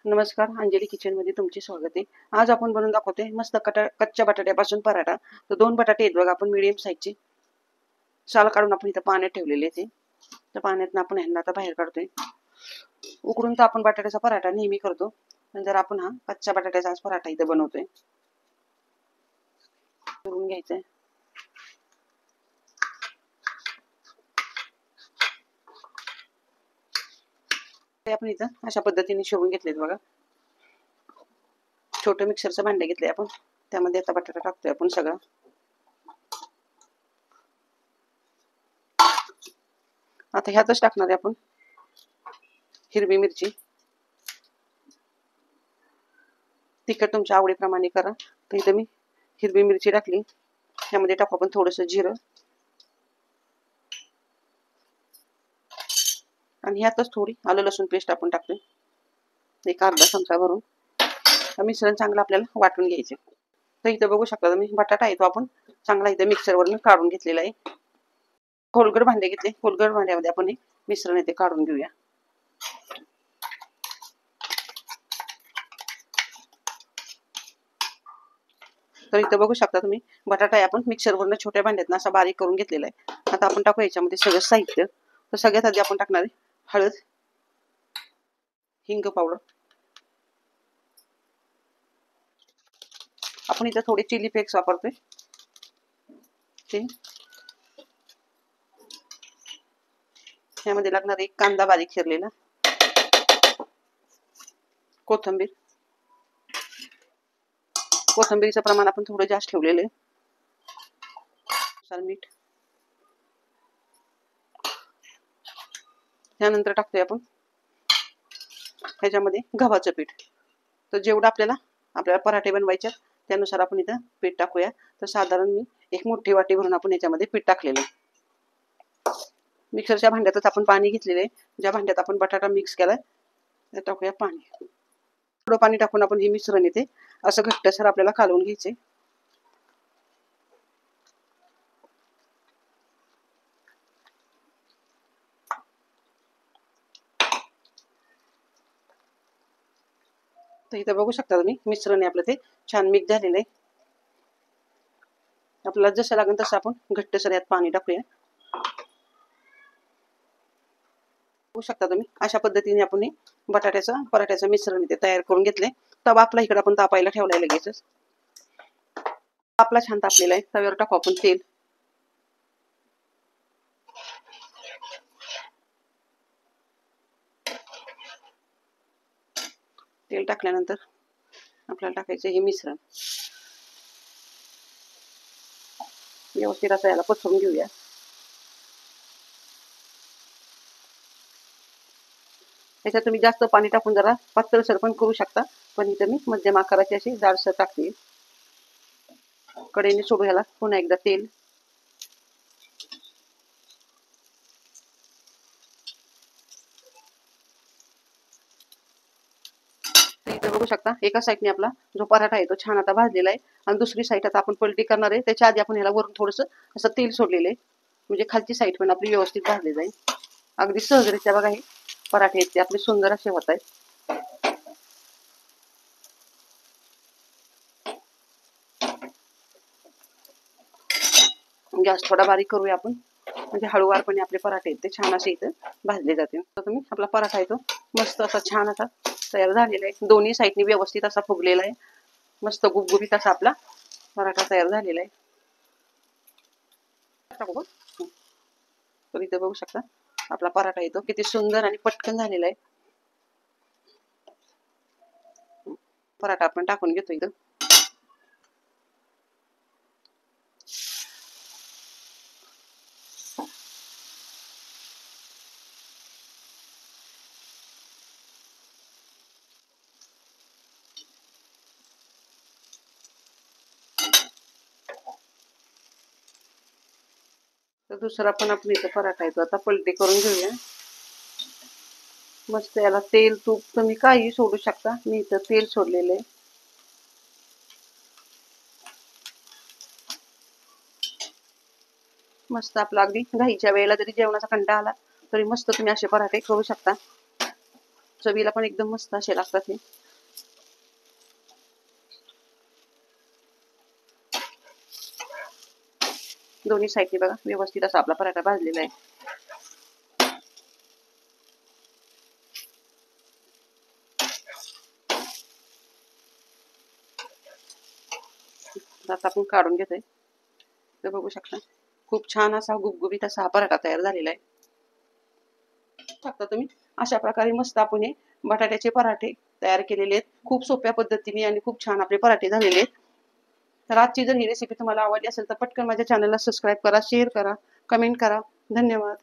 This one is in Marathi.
नमस्कार, अंजली किचन मध्ये तुमचे स्वागत आहे. आज आपण बनवून दाखवते मस्त कच्च्या बटाट्यापासून पराठा. तर 2 बटाटे आहेत बघा, आपण मीडियम साईजचे. साल काढून आपण इथं पाण्यात ठेवलेले ते. तर पाण्यातून आपण ह्यांना आता बाहेर काढतोय. उकडून तर आपण बटाट्याचा पराठा नेहमी करतो, पण जर आपण हा कच्च्या बटाट्याचा आज पराठा इथं बनवतोय. करून घ्यायचंय. ते आपण इथं अशा पद्धतीने शिवून घेतलेत बघा. छोटं मिक्सरचं भांडं घेतलंय आपण, त्यामध्ये आता बटाटा टाकतोय आपण सगळा. आता ह्यातच टाकणार आहे आपण हिरवी मिरची. तिखट तुमच्या आवडीप्रमाणे करा. तर इथं मी हिरवी मिरची टाकली. ह्यामध्ये टाकू आपण थोडंसं जिरं, आणि ह्यातच थोडी आलं लसूण पेस्ट आपण टाकतोय, एक अर्धा चमचा भरून. मिश्रण चांगलं आपल्याला वाटून घ्यायचे. तर इथं बघू शकता तुम्ही, बटाटा आहे तो आपण चांगला इथं मिक्सरवरून काढून घेतलेला आहे. खोलगट भांडे घेतले, खोलगट भांड्यामध्ये आपण हे मिश्रण इथे काढून घेऊया. तर इथं बघू शकता तुम्ही, बटाटा आहे आपण मिक्सरवरून छोट्या भांड्यातनं असा बारीक करून घेतलेला आहे. आता आपण टाकू याच्यामध्ये सगळं साहित्य. तर सगळ्यात आधी आपण टाकणार आहे हळद, हिंग पावडर. आपण इथं थोडे चिली फ्लेक्स वापरतोय ते. ह्यामध्ये लागणार एक कांदा बारीक चिरलेला, कोथिंबीर. कोथिंबीरीचं प्रमाण आपण थोडं जास्त ठेवलेलं आहे. मीठ. त्यानंतर टाकतोय आपण ह्याच्यामध्ये गव्हाचं पीठ. तर जेवढं आपल्याला पराठे बनवायचे त्यानुसार आपण इथं पीठ टाकूया. तर साधारण मी एक मोठी वाटी भरून आपण याच्यामध्ये पीठ टाकलेलं आहे. मिक्सरच्या भांड्यातच आपण पाणी घेतलेलं आहे. ज्या भांड्यात आपण बटाटा मिक्स केलाय त्यात टाकूया पाणी. थोडं पाणी टाकून आपण हे मिश्रण इथे असं घट्टसर आपल्याला कालवून घ्यायचे. तर इथं बघू शकता तुम्ही, मिश्रण आपलं ते छान मिक्स झालेलं आहे. आपल्याला जसं लागेल तसं आपण घट्टसर यात पाणी टाकूया. बघू शकता तुम्ही, अशा पद्धतीने आपण हे पराठ्याचं मिश्रण इथे तयार करून घेतले. तवा आपला इकडे आपण तापायला ठेवलाय लगेचच. आपला छान तापलेला आहे. तव्यावर टाकू आपण तेल. तेल टाकल्यानंतर आपल्याला टाकायचं हे मिश्रण. व्यवस्थित असं याला पसरून घेऊया. त्याच्यात तुम्ही जास्त पाणी टाकून जरा पातळसर पण करू शकता, पण इथं मी मध्यम आकाराची अशी जाडसर टाकते. कढईने सोडू ह्याला पुन्हा एकदा तेल. इथं बघू शकता, एका साईडने आपला जो पराठा आहे तो छान आता भाजलेला आहे, आणि दुसरी साईड आता आपण पलटी करणार आहे. त्याच्या आधी आपण ह्याला वरून थोडंसं असं तेल सोडलेलं आहे, म्हणजे खालची साईड पण आपली व्यवस्थित भाजली जाईल. अगदी सहजरित्या बघा हे पराठे आहेत ते आपले सुंदर असे होत आहेत. गॅस थोडा बारीक करूया आपण, म्हणजे हळूवारपणे आपले पराठे आहेत ते छान असे इथं भाजले जातील. तर तुम्ही आपला पराठा आहे तो मस्त असा छान असा तयार झालेला आहे. दोन्ही साईडनी व्यवस्थित असा फुगलेला आहे. मस्त गुबगुबीत असा आपला पराठा तयार झालेला आहे. तर इथं बघू शकता आपला पराठा येतो किती सुंदर आणि पटकन झालेला आहे. पराठा आपण टाकून घेतो इथं. तर दुसरा पण आपण इथं पराठा येतो आता पलटी करून घेऊया. मस्त याला तेल तूप तुम्ही काही सोडू शकता. मी इथं तेल सोडलेलं आहे. मस्त आपला अगदी घाईच्या वेळेला जरी जेवणाचा कंटाळा आला तरी मस्त तुम्ही असे पराठे करू शकता. चवीला पण एकदम मस्त असे लागतात हे. दोन्ही साईडने बघा व्यवस्थित असा आपला पराठा भाजलेला आहे. आता आपण काढून घेतोय. तर बघू शकता खूप छान असा गुबगुबीत असा हा पराठा तयार झालेला आहे. शकता तुम्ही अशा प्रकारे मस्त आपण हे बटाट्याचे पराठे तयार केलेले आहेत. खूप सोप्या पद्धतीने आणि खूप छान आपले पराठे झालेले आहेत. तर आजची जर ही रेसिपी तुम्हाला आवडली असेल तर पटकन माझ्या चॅनलला सबस्क्राईब करा, शेअर करा, कमेंट करा. धन्यवाद.